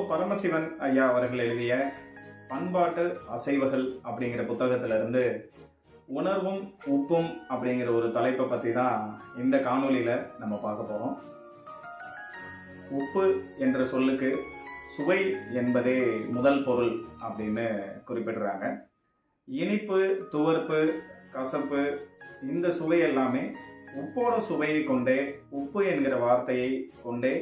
பரமசிவன் ஐயா அவர்கள் எழுதிய பண்பாட்டு அசைவுகள் அப்படிங்கிற புத்தகத்திலிருந்து உணர்வும் உப்பும் அப்படிங்கிற ஒரு தலைப்பை பற்றி தான் இந்த காணொலியில் நம்ம பார்க்க போகிறோம். உப்பு என்ற சொல்லுக்கு சுவை என்பதே முதல் பொருள் அப்படின்னு குறிப்பிடுறாங்க. இனிப்பு, துவர்ப்பு, கசப்பு, இந்த சுவை எல்லாமே உப்போட சுவையை கொண்டே, உப்பு என்கிற வார்த்தையை கொண்டே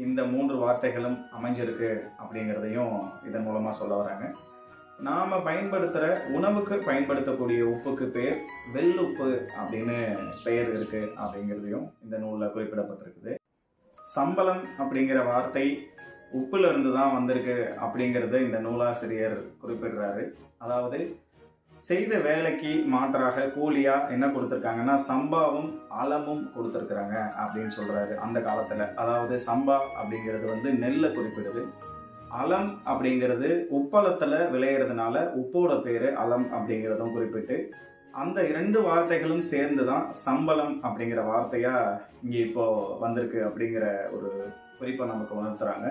இந்த 3 வார்த்தைகளும் அமைஞ்சிருக்கு அப்படிங்கிறதையும் இதன் மூலமாக சொல்ல வராங்க. நாம் பயன்படுத்துகிற உணவுக்கு பயன்படுத்தக்கூடிய உப்புக்கு பேர் வெள்ளுப்பு அப்படின்னு பெயர் இருக்குது அப்படிங்கிறதையும் இந்த நூலில் குறிப்பிடப்பட்டிருக்குது. சம்பளம் அப்படிங்கிற வார்த்தை உப்புலேருந்து தான் வந்திருக்கு அப்படிங்கிறத இந்த நூலாசிரியர் குறிப்பிடுறாரு. அதாவது செய்த வேலைக்கு மாற்றாக கூலியாக என்ன கொடுத்துருக்காங்கன்னா சம்பாவும் அலமும் கொடுத்துருக்குறாங்க அப்படின்னு சொல்கிறாரு. அந்த காலத்தில் அதாவது சம்பா அப்படிங்கிறது நெல்லை குறிப்பிடுது. அலம் அப்படிங்கிறது உப்பளத்தில் விளையிறதுனால உப்போட பேர் அலம் அப்படிங்கிறதும் குறிப்பிட்டு அந்த 2 வார்த்தைகளும் சேர்ந்து தான் சம்பளம் அப்படிங்கிற வார்த்தையாக இங்கே இப்போ வந்திருக்கு அப்படிங்கிற ஒரு குறிப்பை நமக்கு உணர்த்துறாங்க.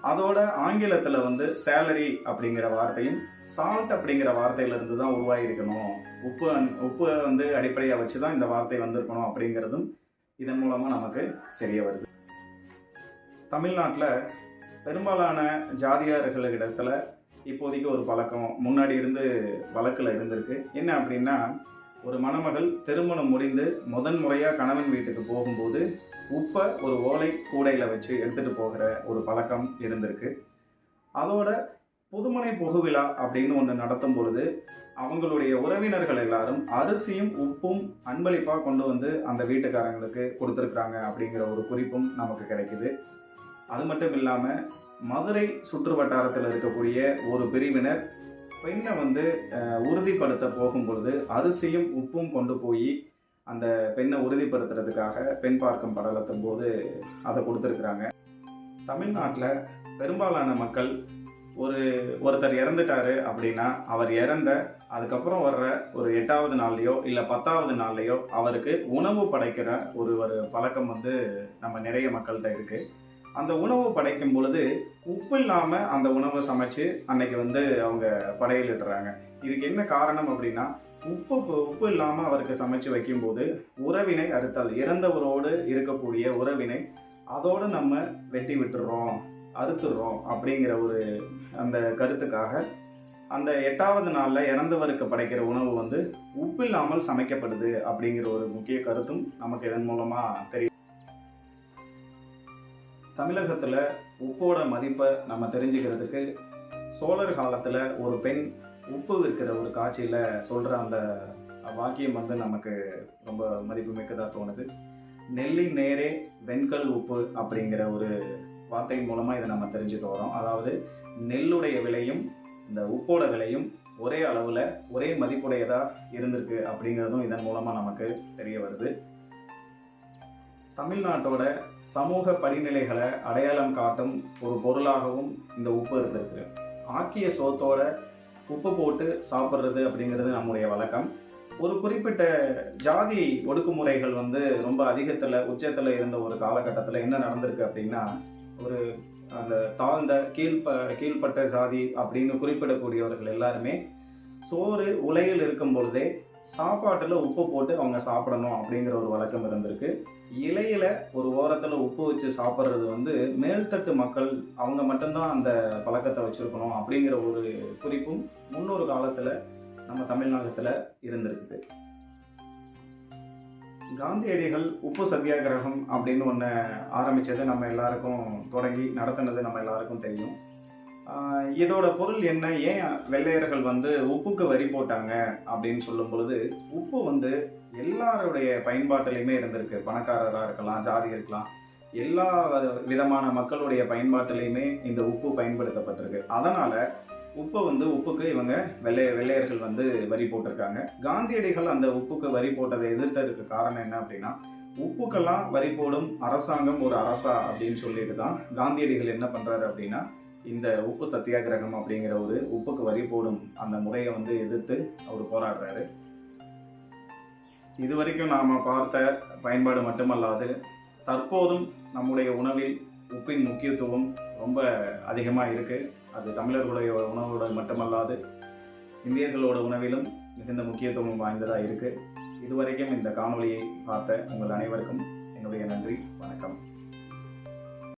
அதோட ஆங்கிலத்தில் சேலரி அப்படிங்கிற வார்த்தையும் சால்ட் அப்படிங்கிற வார்த்தையிலிருந்து தான் உருவாகிருக்கணும். உப்பு அடிப்படையாக வச்சு தான் இந்த வார்த்தை வந்திருக்கணும் அப்படிங்கிறதும் இதன் மூலமாக நமக்கு தெரிய வருது. தமிழ்நாட்டில் பெரும்பாலான ஜாதியார்களிடத்தில் இப்போதைக்கு ஒரு பழக்கம் முன்னாடி இருந்து வழக்கில் இருந்திருக்கு. என்ன அப்படின்னா, ஒரு மணமகள் திருமணம் முடிந்து முதன் முறையாக கணவன் வீட்டுக்கு போகும்போது உப்பை ஒரு ஓலை கூடையில் வச்சு எடுத்துகிட்டு போகிற ஒரு பழக்கம் இருந்திருக்கு. அதோட புதுமனை புகுவிழா அப்படின்னு ஒன்று நடத்தும் பொழுது அவங்களுடைய உறவினர்கள் எல்லாரும் அரிசியும் உப்பும் அன்பளிப்பாக கொண்டு அந்த வீட்டுக்காரங்களுக்கு கொடுத்துருக்குறாங்க அப்படிங்கிற ஒரு குறிப்பும் நமக்கு கிடைக்குது. அது மட்டும் இல்லாமல் மதுரை சுற்று வட்டாரத்தில் இருக்கக்கூடிய ஒரு பிரிவினர் பெண்ணை உறுதிப்படுத்த போகும் பொழுது அரிசியும் உப்பும் கொண்டு போய் அந்த பெண்ணை உறுதிப்படுத்துறதுக்காக பெண் பார்க்கும் படலத்தும் போது அதை கொடுத்துருக்குறாங்க. தமிழ்நாட்டில் பெரும்பாலான மக்கள் ஒருத்தர் இறந்துட்டாரு அப்படின்னா அவர் இறந்த அதுக்கப்புறம் வர்ற ஒரு 8வது நாள்லையோ இல்லை 10வது நாள்லையோ அவருக்கு உணவு படைக்கிற ஒரு பழக்கம் நம்ம நிறைய மக்கள்கிட்ட இருக்குது. அந்த உணவு படைக்கும் பொழுது உப்பு இல்லாமல் அந்த உணவை சமைச்சு அன்னைக்கு அவங்க படையலிடுறாங்க. இதுக்கு என்ன காரணம் அப்படின்னா, உப்பு இல்லாமல் அவருக்கு சமைச்சு வைக்கும்போது உறவினை அறுத்தல், இறந்தவரோடு இருக்கக்கூடிய உறவினை அதோடு நம்ம வெட்டி விட்டுறோம், அறுத்துடுறோம் அப்படிங்கிற ஒரு அந்த கருத்துக்காக அந்த 8வது நாளில் இறந்தவருக்கு படைக்கிற உணவு உப்பு இல்லாமல் சமைக்கப்படுது அப்படிங்கிற ஒரு முக்கிய கருத்தும் நமக்கு இதன் மூலமாக தெரியும். தமிழகத்தில் உப்போட மதிப்பை நம்ம தெரிஞ்சுக்கிறதுக்கு சோழர் காலத்தில் ஒரு பெண் உப்பு விற்கிற ஒரு காட்சியில் சொல்கிற அந்த வாக்கியம் நமக்கு ரொம்ப மதிப்பு மிக்கதாக தோணுது. நெல்லின் நேரே வெண்கல் உப்பு அப்படிங்கிற ஒரு வார்த்தையின் மூலமாக இதை நம்ம தெரிஞ்சுட்டு வரோம். அதாவது நெல்லுடைய விலையும் இந்த உப்போட விலையும் ஒரே அளவில் ஒரே மதிப்புடையதாக இருந்திருக்கு அப்படிங்கிறதும் இதன் மூலமாக நமக்கு தெரிய வருது. தமிழ்நாட்டோட சமூக படிநிலைகளை அடையாளம் காட்டும் ஒரு பொருளாகவும் இந்த உப்பு இருந்திருக்கு. ஆக்கிய சோத்தோட உப்பு போட்டு சாப்பிட்றது அப்படிங்கிறது நம்முடைய வழக்கம். ஒரு குறிப்பிட்ட ஜாதி ஒடுக்குமுறைகள் ரொம்ப உச்சத்தில் இருந்த ஒரு காலகட்டத்தில் என்ன நடந்திருக்கு அப்படின்னா, ஒரு அந்த தாழ்ந்த கீழ்ப்பட்ட ஜாதி அப்படின்னு குறிப்பிடக்கூடியவர்கள் எல்லாருமே சோறு உலையில் இருக்கும் பொழுதே சாப்பாட்டில் உப்பு போட்டு அவங்க சாப்பிடணும் அப்படிங்கிற ஒரு வழக்கம் இருந்திருக்கு. இலையில ஒரு ஓரத்தில் உப்பு வச்சு சாப்பிட்றது மேல்தட்டு மக்கள் அவங்க மட்டும்தான் அந்த பழக்கத்தை வச்சுருக்கணும் அப்படிங்கிற ஒரு குறிப்பும் முன்னொரு காலத்தில் நம்ம தமிழ்நாட்டில் இருந்திருக்குது. காந்தியடிகள் உப்பு சத்தியாகிரகம் அப்படின்னு ஒன்று ஆரம்பித்தது நம்ம எல்லாருக்கும், தொடங்கி நடத்தினது நம்ம எல்லாருக்கும் தெரியும். இதோட பொருள் என்ன, ஏன் வெள்ளையர்கள் உப்புக்கு வரி போட்டாங்க அப்படின்னு சொல்லும் பொழுது, உப்பு எல்லாருடைய பயன்பாட்டிலையுமே இருந்திருக்கு. பணக்காரராக இருக்கலாம், ஜாதி இருக்கலாம், எல்லா விதமான மக்களுடைய பயன்பாட்டிலையுமே இந்த உப்பு பயன்படுத்தப்பட்டிருக்கு. அதனால் உப்புக்கு இவங்க வெள்ளையர்கள் வரி போட்டிருக்காங்க. காந்தியடிகள் அந்த உப்புக்கு வரி போட்டதை எதிர்த்ததுக்கு காரணம் என்ன அப்படின்னா, உப்புக்கெல்லாம் வரி போடும் அரசாங்கம் ஒரு அரசா அப்படின்னு சொல்லிட்டு தான் காந்தியடிகள் என்ன பண்ணுறாரு அப்படின்னா, இந்த உப்பு சத்தியாகிரகம் அப்படிங்கிற ஒரு உப்புக்கு வரி போடும் அந்த முறையை எதிர்த்து அவர் போராடுறாரு. இதுவரைக்கும் நாம் பார்த்த பயன்பாடு மட்டுமல்லாது தற்போதும் நம்முடைய உணவில் உப்பின் முக்கியத்துவம் ரொம்ப அதிகமாக இருக்குது. அது தமிழர்களுடைய உணவோடு மட்டுமல்லாது இந்தியர்களோட உணவிலும் மிகுந்த முக்கியத்துவம் வாய்ந்ததாக இருக்குது. இதுவரைக்கும் இந்த காணொளியை பார்த்த உங்கள் அனைவருக்கும் என்னுடைய நன்றி. வணக்கம்.